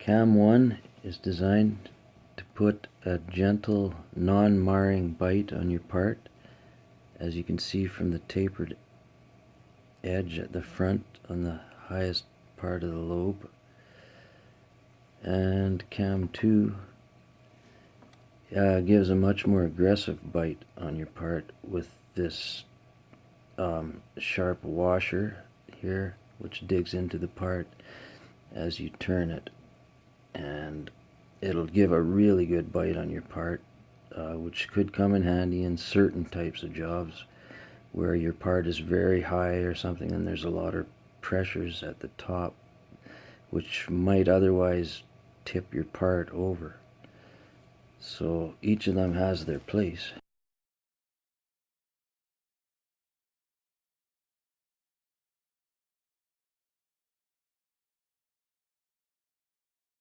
Cam 1 is designed to put a gentle, non-marring bite on your part, as you can see from the tapered edge at the front on the highest part of the lobe. And Cam 2 gives a much more aggressive bite on your part with this sharp washer here, which digs into the part as you turn it, and it'll give a really good bite on your part, which could come in handy in certain types of jobs where your part is very high or something and there's a lot of pressures at the top which might otherwise tip your part over. So each of them has their place.